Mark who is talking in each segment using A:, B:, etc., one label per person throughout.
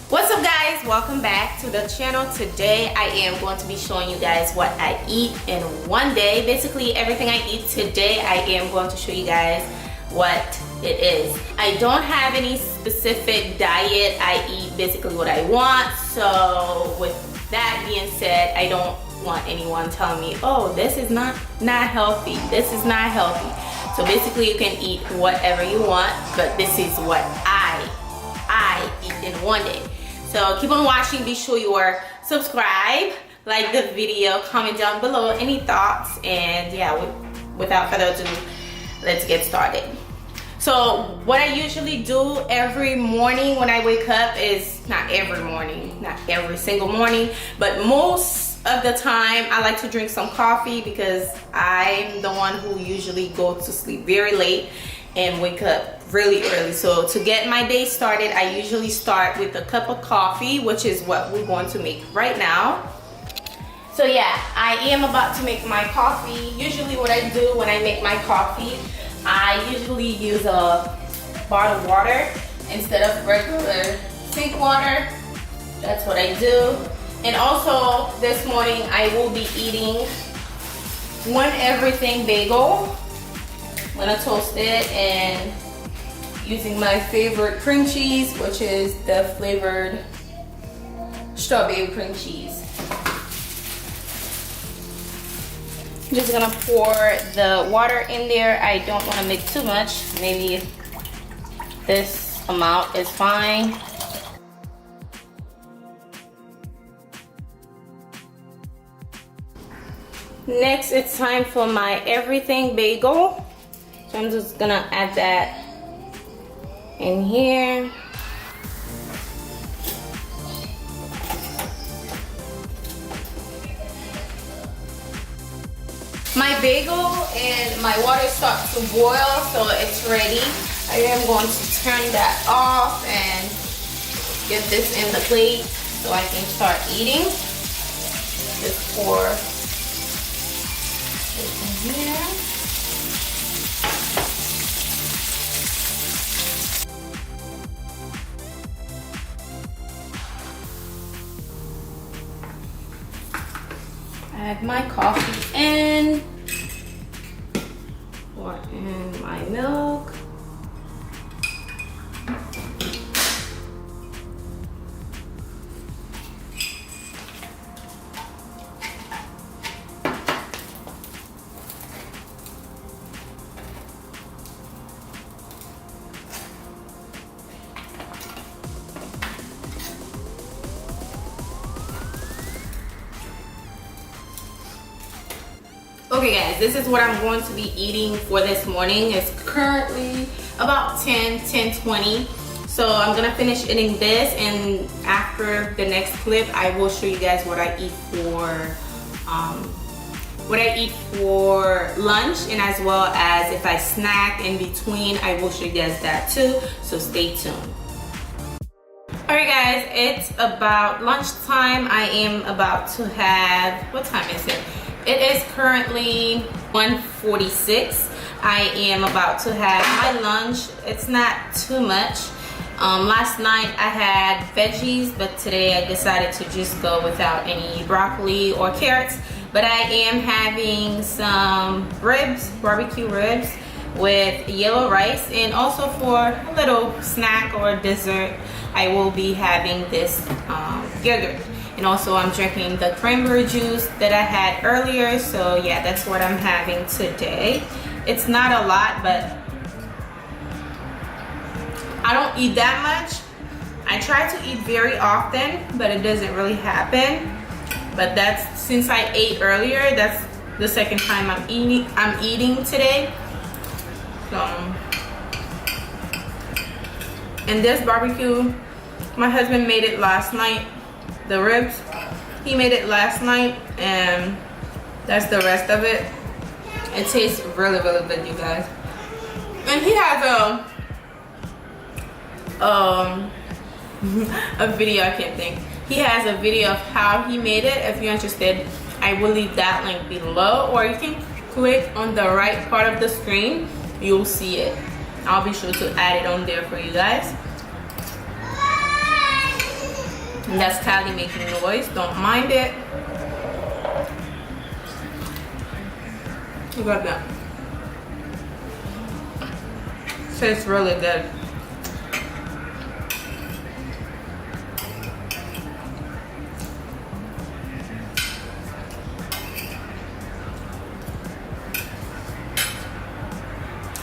A: What's up guys, welcome back to the channel. Today I am going to be showing you guys what I eat in one day. Basically everything I eat today, I am going to show you guys what it is. I don't have any specific diet. I eat basically what I want. So with that being said, I don't want anyone telling me, oh, this is not healthy, this is not healthy. So basically you can eat whatever you want, but this is what I eat in one day. So keep on watching. Be sure you are subscribed, like the video, comment down below any thoughts, and yeah, without further ado, let's get started. So what I usually do every morning when I wake up is, not every morning, not every single morning, but most of the time I like to drink some coffee because I'm the one who usually go to sleep very late and wake up really early. So to get my day started, I usually start with a cup of coffee, which is what we're going to make right now. So yeah, I am about to make my coffee. Usually what I do when I make my coffee, I usually use a bottled water instead of regular sink water. That's what I do. And also this morning I will be eating one everything bagel. I'm gonna toast it and using my favorite cream cheese, which is the flavored strawberry cream cheese. I'm just gonna pour the water in there. I don't want to make too much. Maybe this amount is fine. Next, it's time for my everything bagel. So I'm just gonna add that in here. My bagel and my water starts to boil, so it's ready. I am going to turn that off and get this in the plate so I can start eating. Just pour this in here. Add my coffee in, pour in my milk. Okay guys, this is what I'm going to be eating for this morning. It's currently about 10:20. So I'm gonna finish eating this, and after the next clip I will show you guys what I eat for lunch, and as well as if I snack in between, I will show you guys that too, so stay tuned. Alright guys, it's about lunchtime. I am about to have, what time is it? It is currently 1:46. I am about to have my lunch. It's not too much. Last night I had veggies, but today I decided to just go without any broccoli or carrots. But I am having some ribs, barbecue ribs with yellow rice, and also for a little snack or dessert I will be having this yogurt. And also I'm drinking the cranberry juice that I had earlier. So yeah, that's what I'm having today. It's not a lot, but I don't eat that much. I try to eat very often, but it doesn't really happen. But that's, since I ate earlier, that's the second time I'm eating today. So, and this barbecue, my husband made it last night. The ribs, he made it last night, and that's the rest of it. It tastes really good, you guys. And he has a video, I can't think. He has a video of how he made it. If you're interested, I will leave that link below, or you can click on the right part of the screen, you'll see it. I'll be sure to add it on there for you guys. And that's Callie making noise. Don't mind it. Look at that. Tastes really good.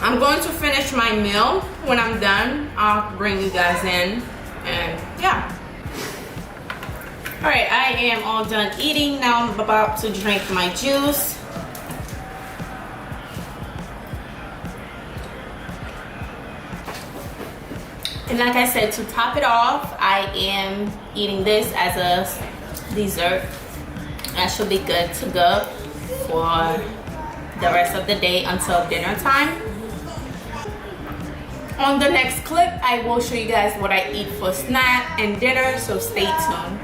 A: I'm going to finish my meal. When I'm done, I'll bring you guys in, and yeah. All right, I am all done eating. Now I'm about to drink my juice. And like I said, to top it off, I am eating this as a dessert. That should be good to go for the rest of the day until dinner time. On the next clip, I will show you guys what I eat for snack and dinner, so stay tuned.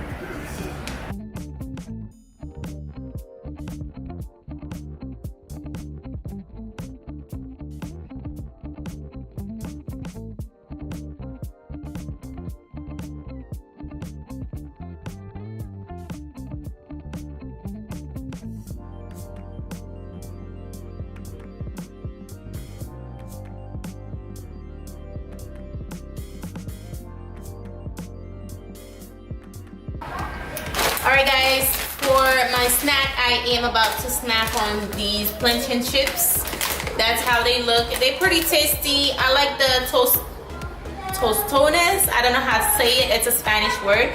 A: Alright guys, for my snack, I am about to snack on these plantain chips. That's how they look. They're pretty tasty. I like the tostones. I don't know how to say it. It's a Spanish word.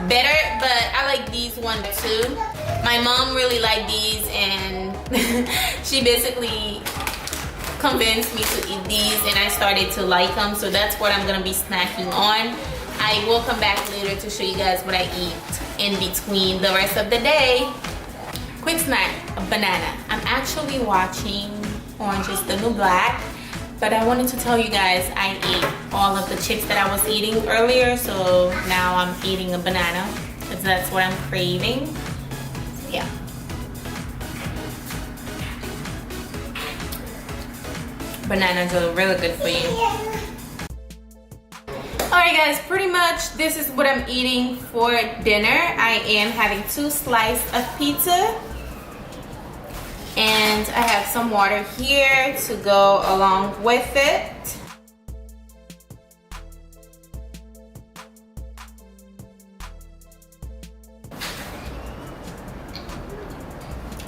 A: Better, but I like these ones too. My mom really liked these, and she basically convinced me to eat these, and I started to like them. So that's what I'm gonna be snacking on. I will come back later to show you guys what I eat in between the rest of the day. Quick snack, a banana. I'm actually watching Orange is the New Black, but I wanted to tell you guys I ate all of the chips that I was eating earlier, so now I'm eating a banana because that's what I'm craving. Yeah. Bananas are really good for you. Alright guys, pretty much this is what I'm eating for dinner. I am having 2 slices of pizza, and I have some water here to go along with it.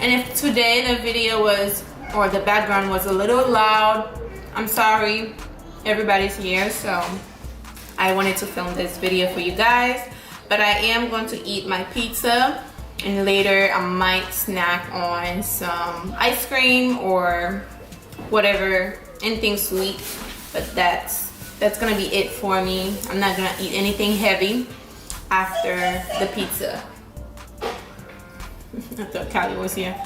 A: And if today the video was, or the background was a little loud, I'm sorry. Everybody's here, so I wanted to film this video for you guys. But I am going to eat my pizza, and later I might snack on some ice cream or whatever, anything sweet. But that's gonna be it for me. I'm not gonna eat anything heavy after the pizza. I thought Callie was here.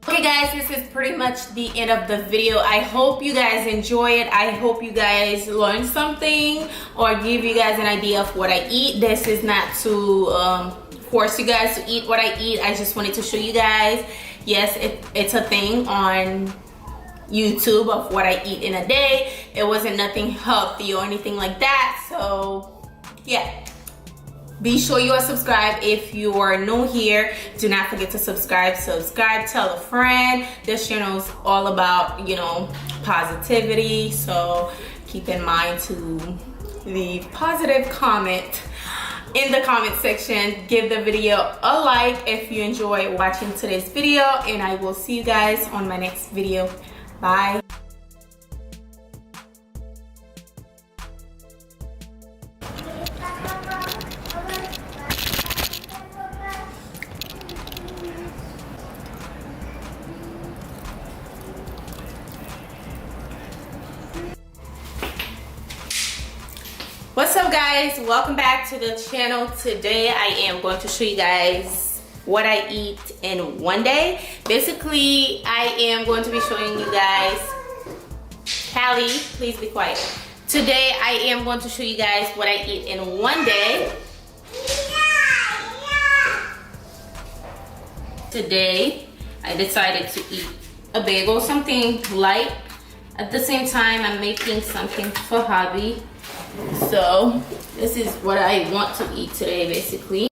A: Okay guys, this is pretty much the end of the video. I hope you guys enjoy it. I hope you guys learned something or give you guys an idea of what I eat. This is not to force you guys to eat what I eat. I just wanted to show you guys. Yes, it's a thing on YouTube of what I eat in a day. It wasn't nothing healthy or anything like that. So yeah. Be sure you are subscribed if you are new here. Do not forget to subscribe. Tell a friend. This channel is all about, you know, positivity. So keep in mind to leave positive comment in the comment section. Give the video a like if you enjoy watching today's video. And I will see you guys on my next video. Bye. What's up guys, welcome back to the channel. Today I am going to show you guys what I eat in one day. Basically, I am going to be showing you guys, Callie, please be quiet. Today I am going to show you guys what I eat in one day. Today I decided to eat a bagel, something light. At the same time, I'm making something for hubby. So this is what I want to eat today, basically.